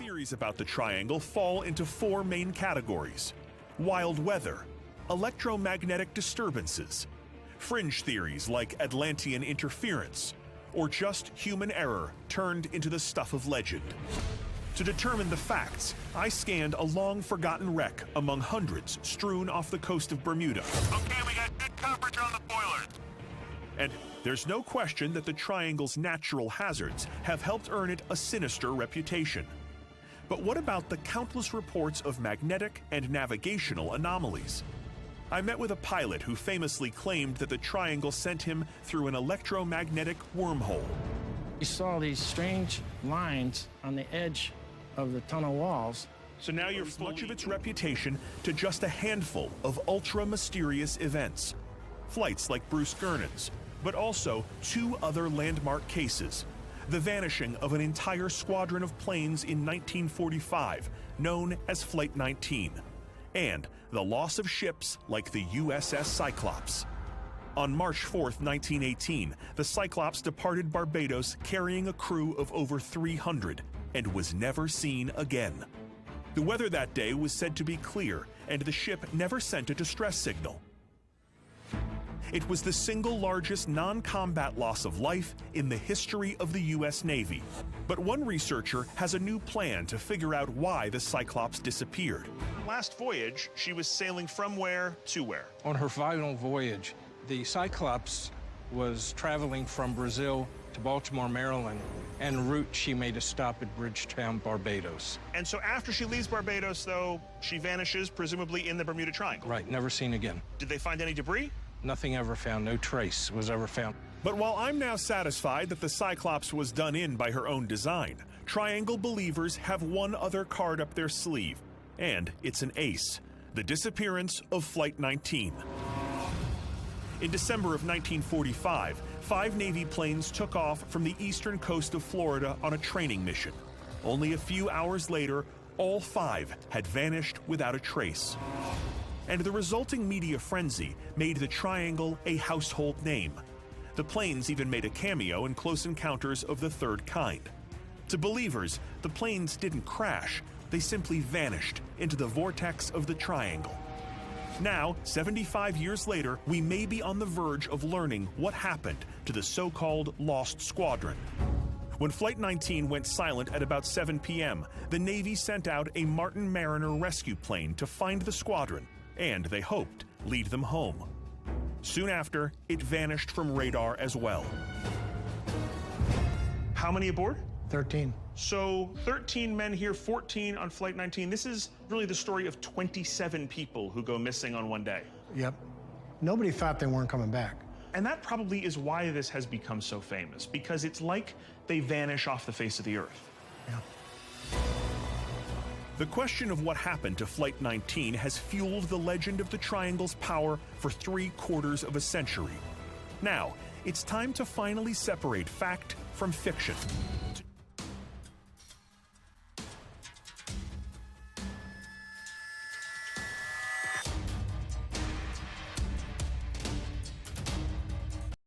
Theories about the triangle fall into four main categories: wild weather, electromagnetic disturbances, fringe theories like Atlantean interference, or just human error turned into the stuff of legend. To determine the facts, I scanned a long-forgotten wreck among hundreds strewn off the coast of Bermuda. Okay, we got good coverage on the boilers. And there's no question that the triangle's natural hazards have helped earn it a sinister reputation. But what about the countless reports of magnetic and navigational anomalies? I met with a pilot who famously claimed that the triangle sent him through an electromagnetic wormhole. We saw these strange lines on the edge of the tunnel walls. So now you're much of its reputation to just a handful of ultra-mysterious events. Flights like Bruce Gernon's, but also two other landmark cases. The vanishing of an entire squadron of planes in 1945, known as Flight 19, and the loss of ships like the USS Cyclops. On March 4, 1918, the Cyclops departed Barbados carrying a crew of over 300 and was never seen again. The weather that day was said to be clear, and the ship never sent a distress signal. It was the single largest non-combat loss of life in the history of the U.S. Navy. But one researcher has a new plan to figure out why the Cyclops disappeared. Last voyage, she was sailing from where to where? On her final voyage, the Cyclops was traveling from Brazil to Baltimore, Maryland. En route, she made a stop at Bridgetown, Barbados. And so after she leaves Barbados, though, she vanishes, presumably in the Bermuda Triangle. Right, never seen again. Did they find any debris? Nothing ever found, no trace was ever found. But while I'm now satisfied that the Cyclops was done in by her own design, Triangle believers have one other card up their sleeve, and it's an ace: the disappearance of Flight 19. In December of 1945, 5 Navy planes took off from the eastern coast of Florida on a training mission. Only a few hours later, all 5 had vanished without a trace. And the resulting media frenzy made the Triangle a household name. The planes even made a cameo in Close Encounters of the Third Kind. To believers, the planes didn't crash, they simply vanished into the vortex of the Triangle. Now, 75 years later, we may be on the verge of learning what happened to the so-called Lost Squadron. When Flight 19 went silent at about 7 p.m., the Navy sent out a Martin Mariner rescue plane to find the squadron, and they hoped lead them home. Soon after, it vanished from radar as well. How many aboard? 13. So 13 men here, 14 on Flight 19. This is really the story of 27 people who go missing on one day. Yep. Nobody thought they weren't coming back. And that probably is why this has become so famous, because it's like they vanish off the face of the earth. Yeah. The question of what happened to Flight 19 has fueled the legend of the Triangle's power for 3/4 of a century. Now, it's time to finally separate fact from fiction.